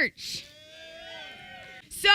church. So,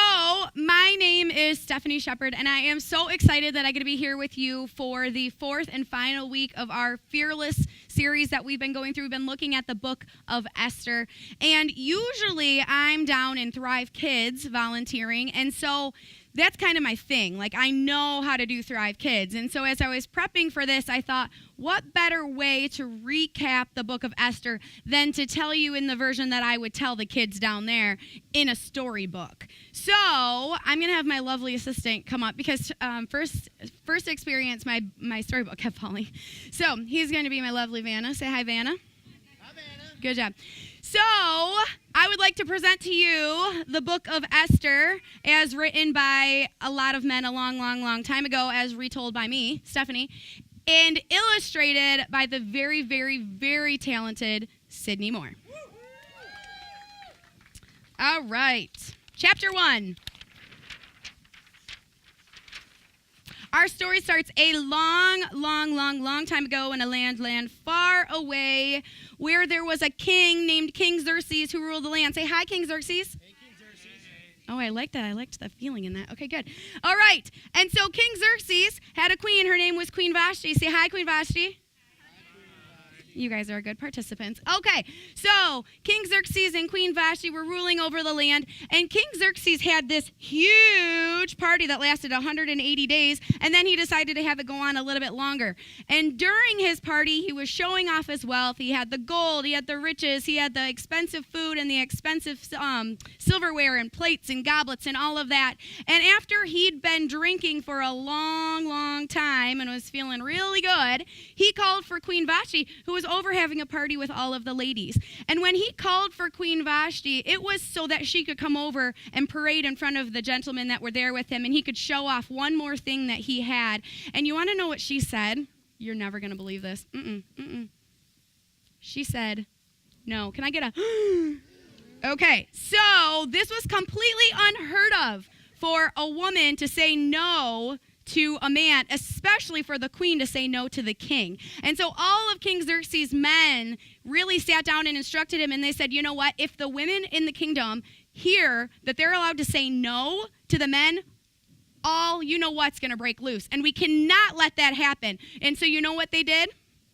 my name is Stephanie Shephard, and I am so excited that I get to be here with you for the fourth and final week of our Fearless series that we've been going through. We've been looking at the book of Esther, and usually I'm down in Thrive Kids volunteering, and so that's kind of my thing. Like, I know how to do Thrive Kids, and so as I was prepping for this, I thought, what better way to recap the book of Esther than to tell you in the version that I would tell the kids down there in a storybook. So I'm going to have my lovely assistant come up because first experience, my storybook kept falling. So he's going to be my lovely Vanna. Say hi, Vanna. Hi, Vanna. Good job. So I would like to present to you the book of Esther as written by a lot of men a long, long, long time ago, as retold by me, Stephanie, and illustrated by the very, very, very talented Sydney Moore. All right. Chapter 1. Our story starts a long, long, long, long time ago in a land far away where there was a king named King Xerxes who ruled the land. Say hi, King Xerxes. Hey, King Xerxes. Oh, I like that. I liked the feeling in that. Okay, good. All right. And so King Xerxes had a queen. Her name was Queen Vashti. Say hi, Queen Vashti. You guys are good participants. Okay, so King Xerxes and Queen Vashti were ruling over the land, and King Xerxes had this huge party that lasted 180 days, and then he decided to have it go on a little bit longer. And during his party, he was showing off his wealth. He had the gold, he had the riches, he had the expensive food and the expensive silverware and plates and goblets and all of that. And after he'd been drinking for a long, long time and was feeling really good, he called for Queen Vashti, who was over having a party with all of the ladies. And when he called for Queen Vashti, it was so that she could come over and parade in front of the gentlemen that were there with him, and he could show off one more thing that he had. And you want to know what she said? You're never going to believe this. She said, no. Can I get a... Okay, so this was completely unheard of for a woman to say no to a man, especially for the queen to say no to the king. And so all of King Xerxes' men really sat down and instructed him, and they said, you know what, if the women in the kingdom hear that they're allowed to say no to the men, all you know what's going to break loose. And we cannot let that happen. And so you know what they did?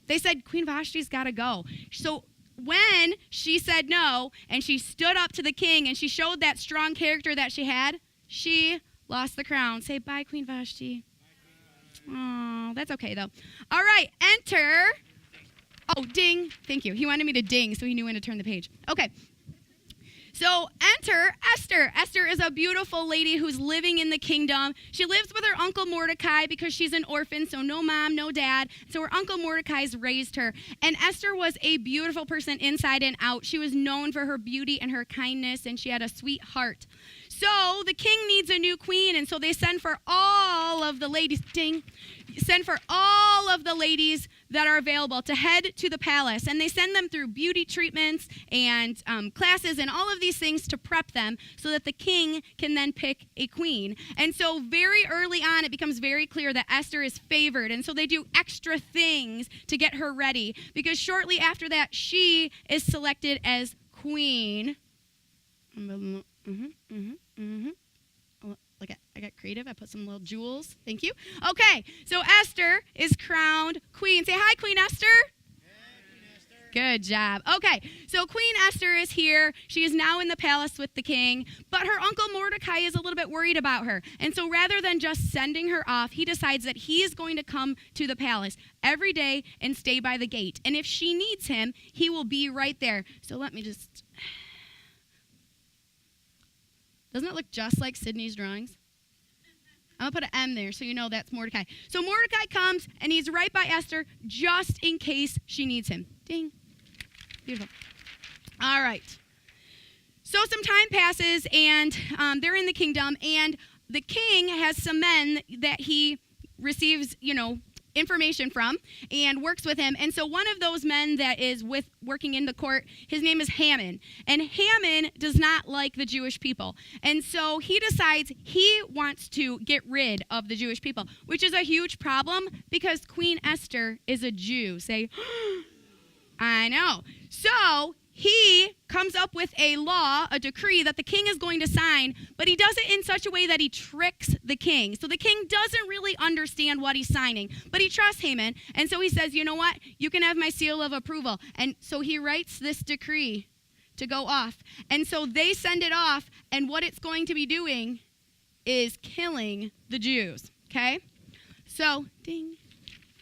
They said, Queen Vashti's got to go. So when she said no, and she stood up to the king, and she showed that strong character that she had, she lost the crown. Say bye, Queen Vashti. Oh, that's okay, though. All right, enter. Oh, ding. Thank you. He wanted me to ding, so he knew when to turn the page. Okay. So enter Esther. Esther is a beautiful lady who's living in the kingdom. She lives with her uncle Mordecai because she's an orphan, so no mom, no dad. So her uncle Mordecai's raised her. And Esther was a beautiful person inside and out. She was known for her beauty and her kindness, and she had a sweet heart. So the king needs a new queen, and so they send for all of the ladies, send for all of the ladies that are available to head to the palace. And they send them through beauty treatments and classes and all of these things to prep them so that the king can then pick a queen. And so very early on, it becomes very clear that Esther is favored. And so they do extra things to get her ready, because shortly after that, she is selected as queen. Look, I got creative. I put some little jewels. Thank you. Okay, so Esther is crowned queen. Say hi, Queen Esther. Good job. Okay, so Queen Esther is here. She is now in the palace with the king, but her uncle Mordecai is a little bit worried about her. And so rather than just sending her off, he decides that he is going to come to the palace every day and stay by the gate. And if she needs him, he will be right there. So let me just... Doesn't it look just like Sydney's drawings? I'm going to put an M there so you know that's Mordecai. So Mordecai comes, and he's right by Esther just in case she needs him. Ding. Beautiful. All right. So some time passes, and they're in the kingdom, and the king has some men that he receives, information from and works with him. And so one of those men that is working in the court, his name is Haman. And Haman does not like the Jewish people. And so he decides he wants to get rid of the Jewish people, which is a huge problem because Queen Esther is a Jew. Say, I know. So he comes up with a law, a decree that the king is going to sign, but he does it in such a way that he tricks the king. So the king doesn't really understand what he's signing, but he trusts Haman. And so he says, you know what? You can have my seal of approval. And so he writes this decree to go off. And so they send it off, and what it's going to be doing is killing the Jews. Okay? So, ding.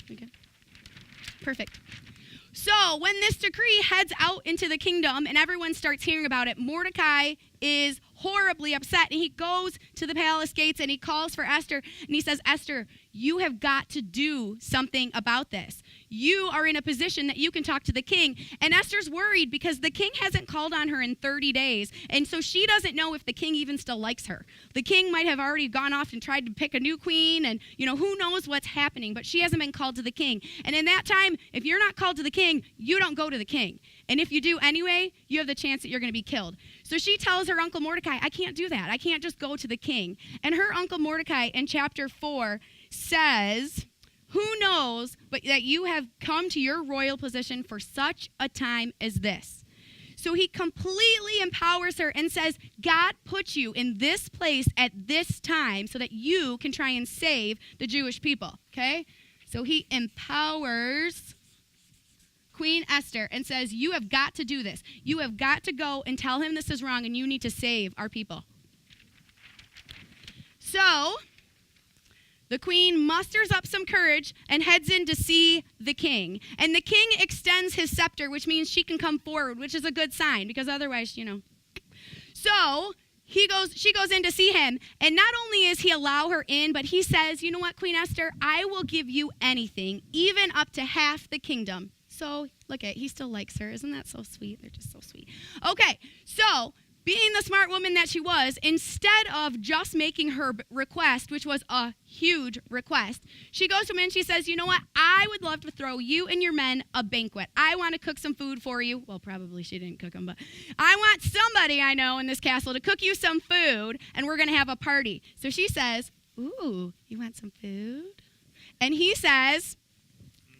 Okay. Perfect. So when this decree heads out into the kingdom and everyone starts hearing about it, Mordecai is horribly upset, and he goes to the palace gates and he calls for Esther, and he says, Esther, you have got to do something about this. You are in a position that you can talk to the king. And Esther's worried because the king hasn't called on her in 30 days. And so she doesn't know if the king even still likes her. The king might have already gone off and tried to pick a new queen, and, who knows what's happening, but she hasn't been called to the king. And in that time, if you're not called to the king, you don't go to the king. And if you do anyway, you have the chance that you're going to be killed. So she tells her uncle Mordecai, I can't do that. I can't just go to the king. And her uncle Mordecai in chapter 4 says, who knows but that you have come to your royal position for such a time as this. So he completely empowers her and says, God put you in this place at this time so that you can try and save the Jewish people, okay? So he empowers Queen Esther and says, you have got to do this. You have got to go and tell him this is wrong, and you need to save our people. So the queen musters up some courage and heads in to see the king. And the king extends his scepter, which means she can come forward, which is a good sign, because otherwise, So she goes in to see him, and not only is he allow her in, but he says, you know what, Queen Esther, I will give you anything, even up to half the kingdom. So look at it, he still likes her. Isn't that so sweet? They're just so sweet. Okay, so being the smart woman that she was, instead of just making her request, which was a huge request, she goes to him and she says, you know what? I would love to throw you and your men a banquet. I want to cook some food for you. Well, probably she didn't cook them, but I want somebody I know in this castle to cook you some food, and we're going to have a party. So she says, ooh, you want some food? And he says,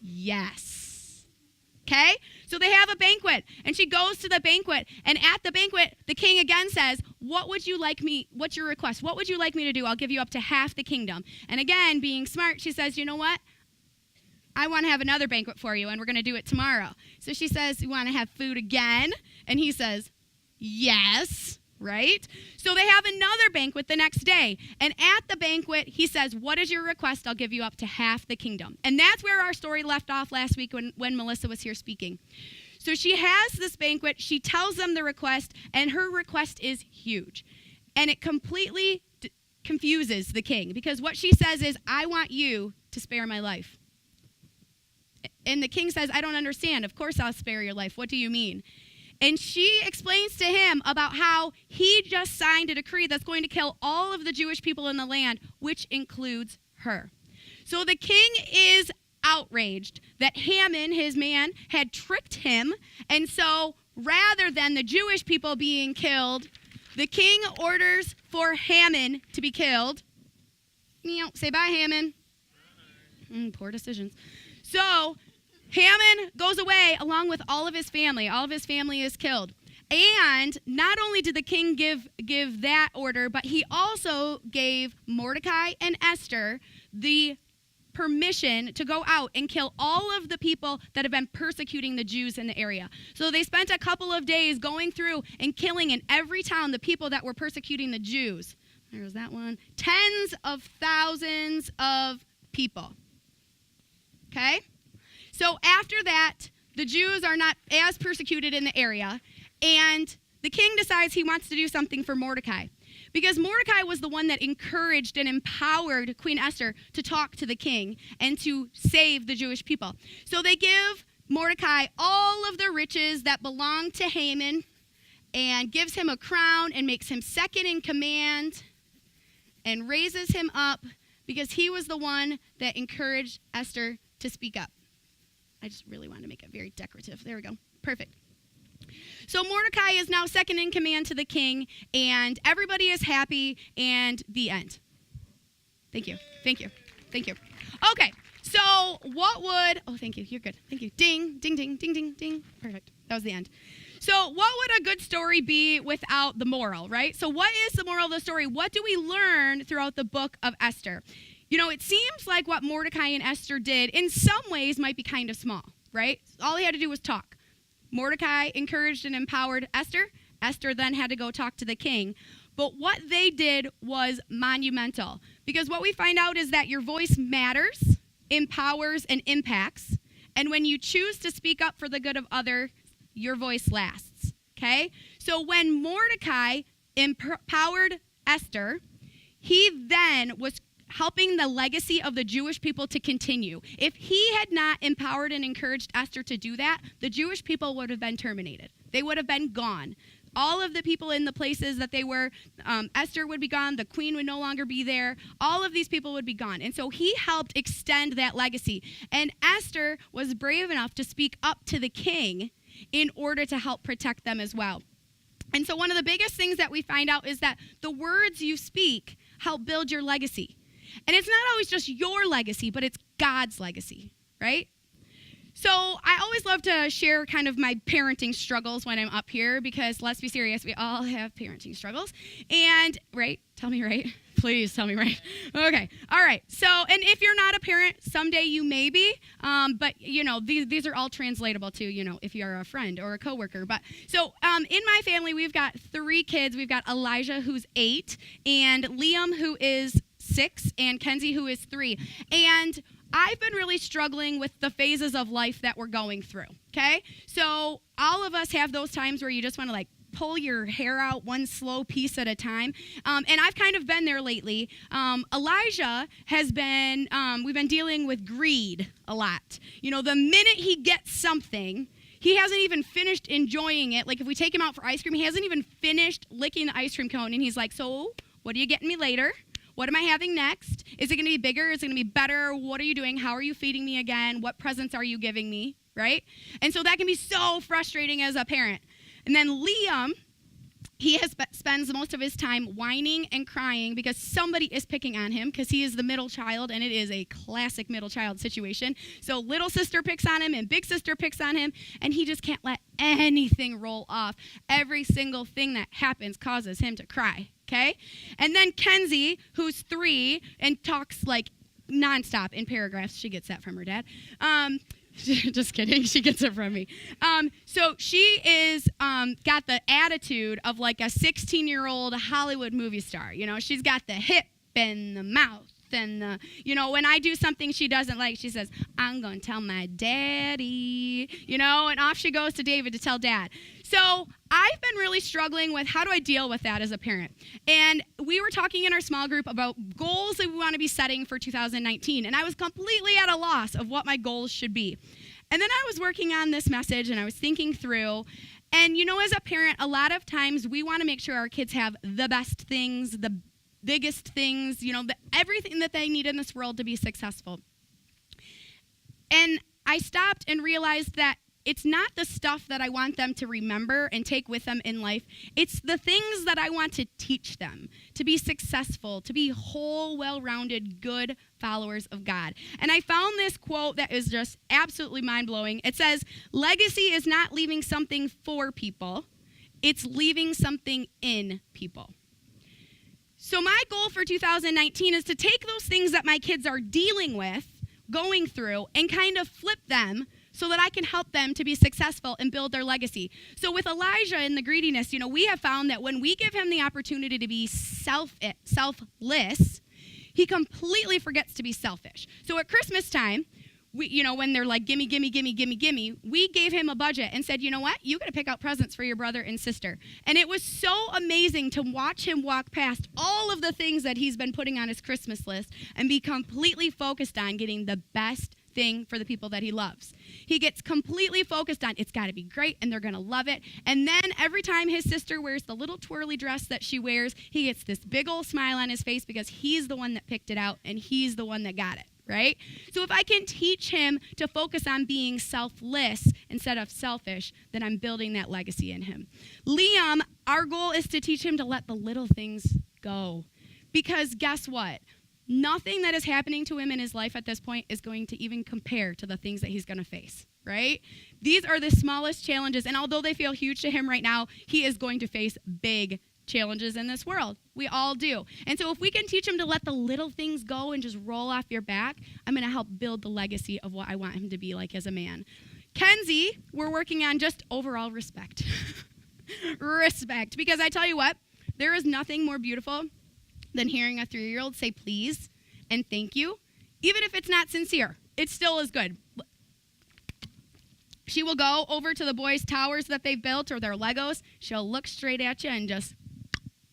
yes. Okay? So they have a banquet, and she goes to the banquet, and at the banquet, the king again says, what's your request? What would you like me to do? I'll give you up to half the kingdom. And again, being smart, she says, you know what? I want to have another banquet for you, and we're going to do it tomorrow. So she says, you want to have food again? And he says, yes. Right? So they have another banquet the next day. And at the banquet, he says, what is your request? I'll give you up to half the kingdom. And that's where our story left off last week when Melissa was here speaking. So she has this banquet. She tells them the request, and her request is huge. And it completely confuses the king, because what she says is, I want you to spare my life. And the king says, I don't understand. Of course I'll spare your life. What do you mean? And she explains to him about how he just signed a decree that's going to kill all of the Jewish people in the land, which includes her. So the king is outraged that Haman, his man, had tricked him. And so rather than the Jewish people being killed, the king orders for Haman to be killed. Say bye, Haman. Poor decisions. So Haman goes away along with all of his family. All of his family is killed. And not only did the king give that order, but he also gave Mordecai and Esther the permission to go out and kill all of the people that have been persecuting the Jews in the area. So they spent a couple of days going through and killing in every town the people that were persecuting the Jews. There was that one. Tens of thousands of people. Okay? So after that, the Jews are not as persecuted in the area, and the king decides he wants to do something for Mordecai, because Mordecai was the one that encouraged and empowered Queen Esther to talk to the king and to save the Jewish people. So they give Mordecai all of the riches that belonged to Haman and gives him a crown and makes him second in command and raises him up because he was the one that encouraged Esther to speak up. I just really wanted to make it very decorative. There we go. Perfect. So Mordecai is now second in command to the king, and everybody is happy, and the end. Thank you. Thank you. Thank you. Okay, so thank you. You're good. Thank you. Ding, ding, ding, ding, ding, ding. Perfect. That was the end. So what would a good story be without the moral, right? So what is the moral of the story? What do we learn throughout the book of Esther? You know, it seems like what Mordecai and Esther did in some ways might be kind of small, right? All he had to do was talk. Mordecai encouraged and empowered Esther. Esther then had to go talk to the king. But what they did was monumental, because what we find out is that your voice matters, empowers, and impacts. And when you choose to speak up for the good of others, your voice lasts, okay? So when Mordecai empowered Esther, he then was helping the legacy of the Jewish people to continue. If he had not empowered and encouraged Esther to do that, the Jewish people would have been terminated. They would have been gone. All of the people in the places that they were, Esther would be gone, the queen would no longer be there, all of these people would be gone. And so he helped extend that legacy. And Esther was brave enough to speak up to the king in order to help protect them as well. And so one of the biggest things that we find out is that the words you speak help build your legacy. And it's not always just your legacy, but it's God's legacy, right? So I always love to share kind of my parenting struggles when I'm up here, because let's be serious, we all have parenting struggles. And, right? Tell me right. Please tell me right. Okay. All right. So, and if you're not a parent, someday you may be, but, you know, these are all translatable to, you know, if you're a friend or a coworker. But so in my family, we've got 3 kids. We've got Elijah, who's 8, and Liam, who is 6, and Kenzie, who is 3. And I've been really struggling with the phases of life that we're going through, okay? So all of us have those times where you just want to, like, pull your hair out one slow piece at a time. And I've kind of been there lately. Elijah has been, we've been dealing with greed a lot. You know, the minute he gets something, he hasn't even finished enjoying it. Like, if we take him out for ice cream, he hasn't even finished licking the ice cream cone. And he's like, so what are you getting me later? What am I having next? Is it going to be bigger? Is it going to be better? What are you doing? How are you feeding me again? What presents are you giving me, right? And so that can be so frustrating as a parent. And then Liam, he spends most of his time whining and crying because somebody is picking on him, because he is the middle child, and it is a classic middle child situation. So little sister picks on him and big sister picks on him, and he just can't let anything roll off. Every single thing that happens causes him to cry, okay? And then Kenzie, who's 3 and talks like nonstop in paragraphs. She gets that from her dad. Just kidding. She gets it from me. So she is got the attitude of like a 16-year-old Hollywood movie star. You know, she's got the hip and the mouth and the, you know, when I do something she doesn't like, she says, I'm going to tell my daddy, you know, and off she goes to David to tell dad. So I've been really struggling with how do I deal with that as a parent. And we were talking in our small group about goals that we want to be setting for 2019. And I was completely at a loss of what my goals should be. And then I was working on this message and I was thinking through. And, you know, as a parent, a lot of times we want to make sure our kids have the best things, the biggest things, you know, everything that they need in this world to be successful. And I stopped and realized that it's not the stuff that I want them to remember and take with them in life. It's the things that I want to teach them to be successful, to be whole, well-rounded, good followers of God. And I found this quote that is just absolutely mind-blowing. It says, legacy is not leaving something for people. It's leaving something in people. So my goal for 2019 is to take those things that my kids are dealing with, going through, and kind of flip them so that I can help them to be successful and build their legacy. So with Elijah and the greediness, you know, we have found that when we give him the opportunity to be selfless, he completely forgets to be selfish. So at Christmas time, we, you know, when they're like, gimme, gimme, gimme, gimme, gimme, we gave him a budget and said, you know what? You got to pick out presents for your brother and sister. And it was so amazing to watch him walk past all of the things that he's been putting on his Christmas list and be completely focused on getting the best thing for the people that he loves. He gets completely focused on it's got to be great and they're going to love it. And then every time his sister wears the little twirly dress that she wears, he gets this big old smile on his face because he's the one that picked it out and he's the one that got it. Right? So if I can teach him to focus on being selfless instead of selfish, then I'm building that legacy in him. Liam, our goal is to teach him to let the little things go. Because guess what? nothing that is happening to him in his life at this point is going to even compare to the things that he's going to face, right? These are the smallest challenges, and although they feel huge to him right now, he is going to face big challenges in this world. We all do. And so if we can teach him to let the little things go and just roll off your back, I'm going to help build the legacy of what I want him to be like as a man. Kenzie, we're working on just overall respect. Respect. Because I tell you what, there is nothing more beautiful than hearing a 3-year-old say please and thank you. Even if it's not sincere, it still is good. She will go over to the boys' towers that they've built or their Legos. She'll look straight at you and just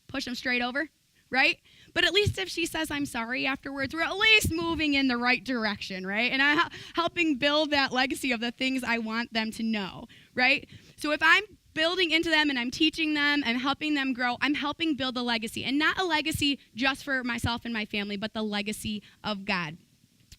push them straight over, right? But at least if she says, I'm sorry afterwards, we're at least moving in the right direction, right? And I'm helping build that legacy of the things I want them to know, right? So if I'm building into them and I'm teaching them and helping them grow, I'm helping build a legacy. And not a legacy just for myself and my family, but the legacy of God.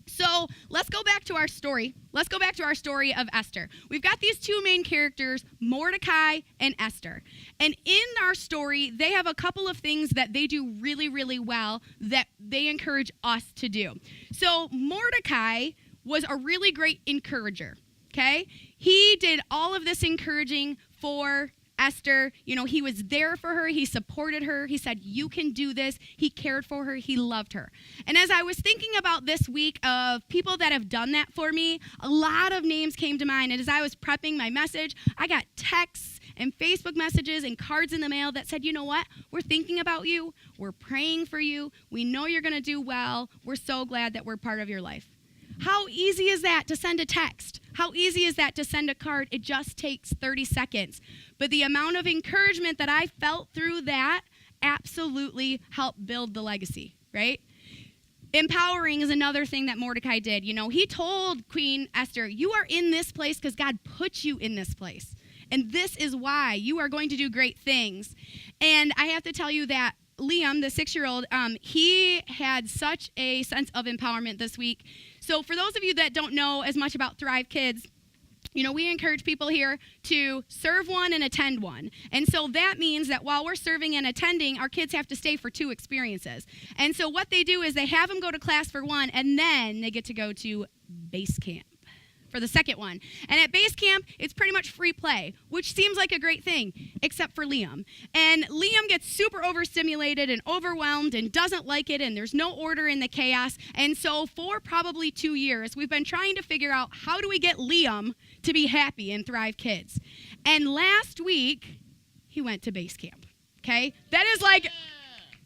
So let's go back to our story. Let's go back to our story of Esther. We've got these two main characters, Mordecai and Esther. And in our story, they have a couple of things that they do really, really well that they encourage us to do. So Mordecai was a really great encourager, okay? He did all of this encouraging for Esther. You know, he was there for her. He supported her. He said, you can do this. He cared for her. He loved her. And as I was thinking about this week of people that have done that for me, a lot of names came to mind. And as I was prepping my message, I got texts and Facebook messages and cards in the mail that said, you know what? We're thinking about you. We're praying for you. We know you're going to do well. We're so glad that we're part of your life. How easy is that to send a text? How easy is that to send a card? It just takes 30 seconds. But the amount of encouragement that I felt through that absolutely helped build the legacy, right? Empowering is another thing that Mordecai did. You know, he told Queen Esther, you are in this place because God put you in this place. And this is why you are going to do great things. And I have to tell you that Liam, the 6-year-old, he had such a sense of empowerment this week. So for those of you that don't know as much about Thrive Kids, you know, we encourage people here to serve one and attend one. And so that means that while we're serving and attending, our kids have to stay for 2 experiences. And so what they do is they have them go to class for one, and then they get to go to base camp for the second one. And at base camp, it's pretty much free play, which seems like a great thing, except for Liam. And Liam gets super overstimulated and overwhelmed and doesn't like it, and there's no order in the chaos. And so for probably 2 years, we've been trying to figure out how do we get Liam to be happy in Thrive Kids. And last week, he went to base camp, okay? That is like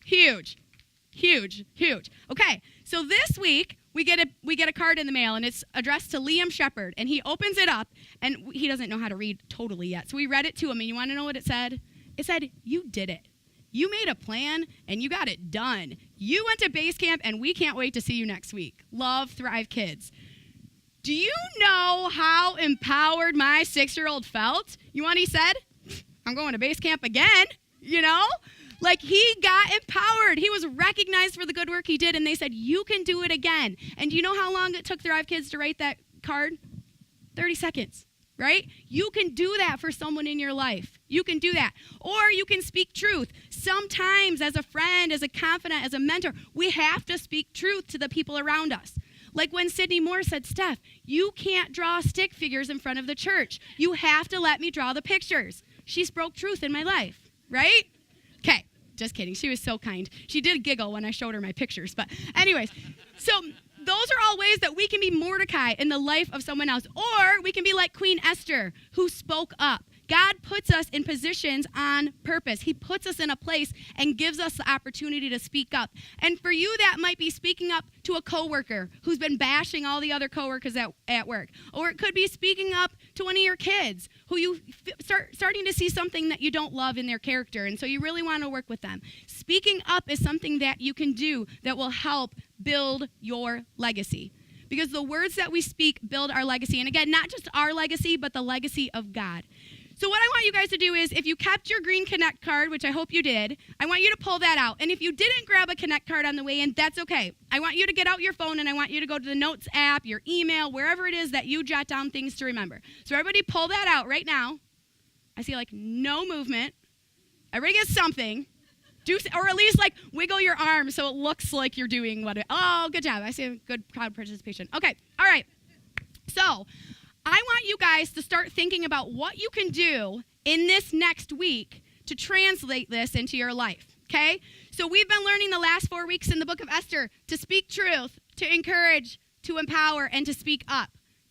huge, huge, huge. Okay, so this week, we get a card in the mail, and it's addressed to Liam Shephard, and he opens it up, and he doesn't know how to read totally yet. So we read it to him, and you want to know what it said? It said, you did it. You made a plan, and you got it done. You went to base camp, and we can't wait to see you next week. Love, Thrive Kids. Do you know how empowered my 6-year-old felt? You want what he said? I'm going to base camp again, you know? Like, he got empowered. He was recognized for the good work he did, and they said, you can do it again. And do you know how long it took Thrive Kids to write that card? 30 seconds, right? You can do that for someone in your life. You can do that. Or you can speak truth. Sometimes, as a friend, as a confidant, as a mentor, we have to speak truth to the people around us. Like when Sydney Moore said, Steph, you can't draw stick figures in front of the church. You have to let me draw the pictures. She spoke truth in my life, right? Okay, just kidding. She was so kind. She did giggle when I showed her my pictures. But anyways, so those are all ways that we can be Mordecai in the life of someone else. Or we can be like Queen Esther, who spoke up. God puts us in positions on purpose. He puts us in a place and gives us the opportunity to speak up. And for you, that might be speaking up to a coworker who's been bashing all the other coworkers at work. Or it could be speaking up to one of your kids who you starting to see something that you don't love in their character. And so you really want to work with them. Speaking up is something that you can do that will help build your legacy. Because the words that we speak build our legacy. And again, not just our legacy, but the legacy of God. So what I want you guys to do is, if you kept your green Connect card, which I hope you did, I want you to pull that out. And if you didn't grab a Connect card on the way in, that's okay. I want you to get out your phone, and I want you to go to the Notes app, your email, wherever it is that you jot down things to remember. So everybody pull that out right now. I see like no movement. Everybody gets something. or at least like wiggle your arm so it looks like you're doing oh, good job. I see a good crowd participation. Okay, all right. So I want you guys to start thinking about what you can do in this next week to translate this into your life, okay? So we've been learning the last 4 weeks in the book of Esther to speak truth, to encourage, to empower, and to speak up.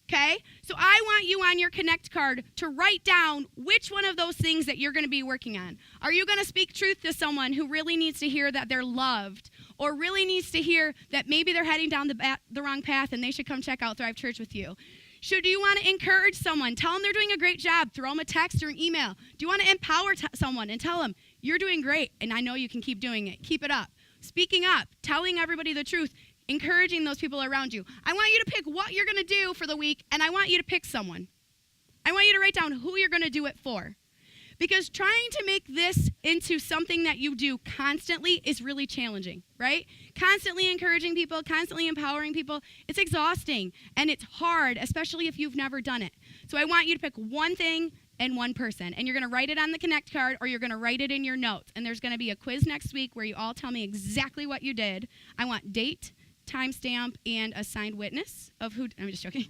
Okay? So I want you on your Connect card to write down which one of those things that you're going to be working on. Are you going to speak truth to someone who really needs to hear that they're loved, or really needs to hear that maybe they're heading down the wrong path and they should come check out Thrive Church with you? Should you want to encourage someone? Tell them they're doing a great job. Throw them a text or an email. Do you want to empower someone and tell them, you're doing great and I know you can keep doing it. Keep it up. Speaking up, telling everybody the truth, encouraging those people around you. I want you to pick what you're going to do for the week, and I want you to pick someone. I want you to write down who you're going to do it for. Because trying to make this into something that you do constantly is really challenging, right? Constantly encouraging people, constantly empowering people, it's exhausting, and it's hard, especially if you've never done it. So I want you to pick one thing and one person, and you're going to write it on the Connect card, or you're going to write it in your notes, and there's going to be a quiz next week where you all tell me exactly what you did. I want date, timestamp, and a signed witness of who. I'm just joking.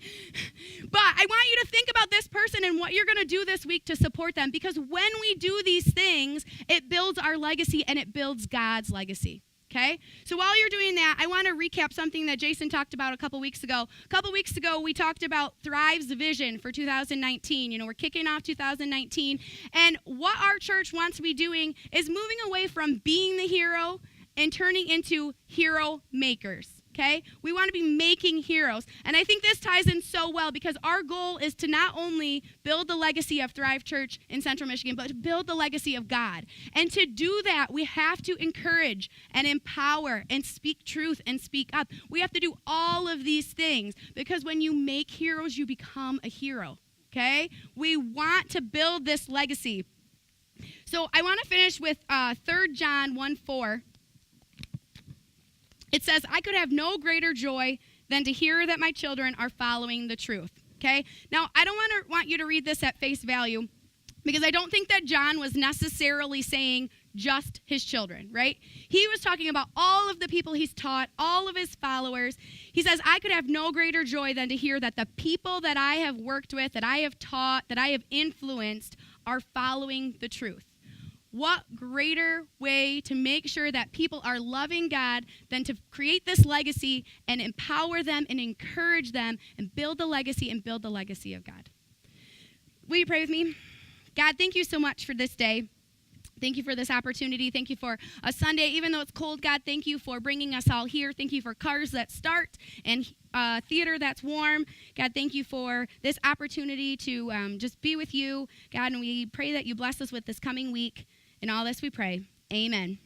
But I want you to think about this person and what you're going to do this week to support them, because when we do these things, it builds our legacy and it builds God's legacy. Okay? So while you're doing that, I want to recap something that Jason talked about a couple weeks ago. A couple weeks ago, we talked about Thrive's vision for 2019. You know, we're kicking off 2019. And what our church wants to be doing is moving away from being the hero and turning into hero makers. Okay? We want to be making heroes. And I think this ties in so well, because our goal is to not only build the legacy of Thrive Church in Central Michigan, but to build the legacy of God. And to do that, we have to encourage and empower and speak truth and speak up. We have to do all of these things, because when you make heroes, you become a hero. Okay? We want to build this legacy. So I want to finish with 3 John 1:4. It says, I could have no greater joy than to hear that my children are following the truth. Okay? Now, I don't want you to read this at face value, because I don't think that John was necessarily saying just his children, right? He was talking about all of the people he's taught, all of his followers. He says, I could have no greater joy than to hear that the people that I have worked with, that I have taught, that I have influenced, are following the truth. What greater way to make sure that people are loving God than to create this legacy and empower them and encourage them and build the legacy and build the legacy of God. Will you pray with me? God, thank you so much for this day. Thank you for this opportunity. Thank you for a Sunday. Even though it's cold, God, thank you for bringing us all here. Thank you for cars that start and theater that's warm. God, thank you for this opportunity to just be with you. God, and we pray that you bless us with this coming week. In all this we pray. Amen.